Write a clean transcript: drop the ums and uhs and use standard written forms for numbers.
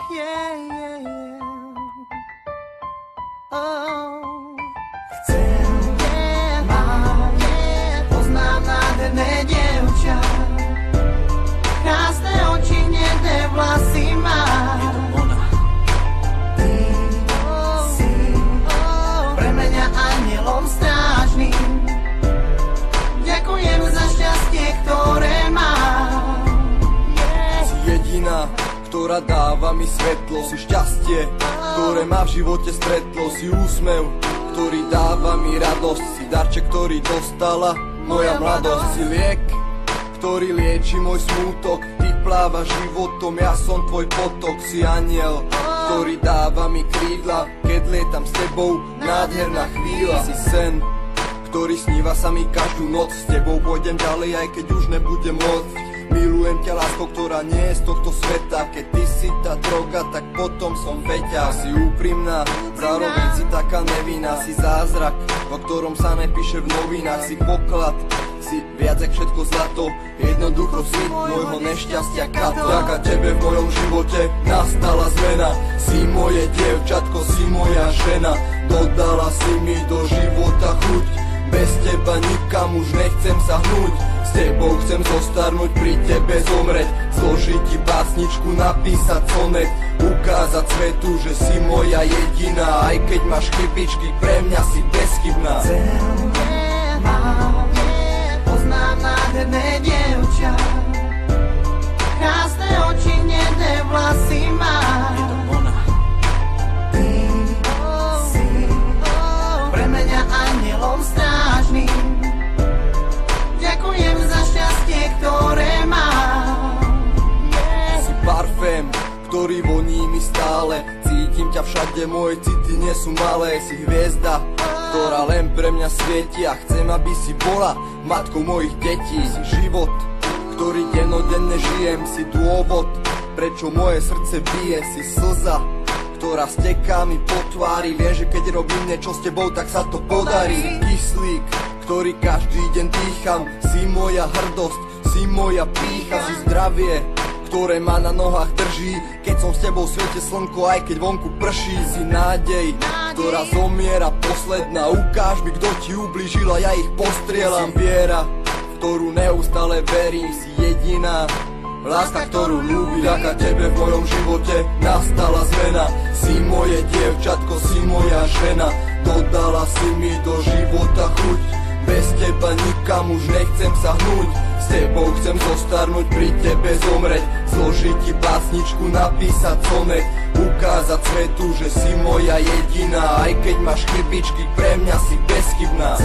Yeah, yeah, yeah. Oh. Chcem, mám, poznám nádherné dievča. Krásne oči, hnedé vlasy má. Je to ona. Ty si pre mňa anielom strážnym. Ďakujem za šťastie, ktoré mám. Si jediná, ktorá dáva mi svetlo. Si šťastie, ktoré ma v živote stretlo. Si úsmev, ktorý dáva mi radosť. Si darček, ktorý dostala moja mladosť. Si liek, ktorý lieči môj smútok. Ty pláva životom, ja som tvoj potok. Si aniel, ktorý dáva mi krídla. Keď lietam s tebou, nádherná chvíľa. Si sen, ktorý sníva sa mi každú noc. S tebou pôjdem ďalej, aj keď už nebudem môcť. Milujem ťa, lásko, ktorá nie je z tohto sveta. Keď ty si tá droga, tak potom som veťa. Si úprimná, zároveň si taká nevinná. Si zázrak, o ktorom sa nepíše v novinách. Si poklad, si viac jak všetko zlato. Jednoducho si môjho nešťastia kato. Vďaka tebe v mojom živote nastala zmena. Si moje dievčatko, si moja žena. Dodala si mi do života chuť. Bez teba nikam už nechcem sa hnúť. S tebou chcem zostarnúť, pri tebe zomreť. Zložiť ti básničku, napísať sonet. Ukázať svetu, že si moja jediná. Aj keď máš chybičky, pre mňa si bezchybná. Poznám nádherné dievča. Krásne oči, hnedé vlasy má. Je to ona. Ty si pre mňa anielom strážnym. Ďakujem za šťastie, ktoré mám. Si parfém, ktorý voní mi stále. Cítim ťa všade, moje city nie sú malé. Si hviezda, ktorá len pre mňa svieti. A chcem, aby si bola matkou mojich detí. Si život, ktorý dennodenne žijem. Si dôvod, prečo moje srdce bije. Si slza, ktorá steká mi po tvári. Vieš, že keď robím niečo s tebou, tak sa to podarí. Si kyslík, ktorý každý deň dýcham. Si moja hrdosť, si moja pýcha. Si zdravie, ktoré ma na nohách drží. Keď som s tebou svieti slnko, aj keď vonku prší. Si nádej, ktorá zomiera posledná. Ukáž mi, kto ti ublížil a ja ich postrieľam. Viera, v ktorú neustále verím. Si jediná, láska, ktorú ľúbim. Vďaka tebe v mojom živote nastala zmena. Si moje dievčatko, si moja žena. Dodala si mi do života chuť. Bez teba nikam už nechcem sa hnúť. S tebou chcem zostarnúť, pri tebe zomreť. Zložiť ti básničku, napísať sonet. Ukázať svetu, že si moja jediná. Aj keď máš chybičky, pre mňa si bezchybná.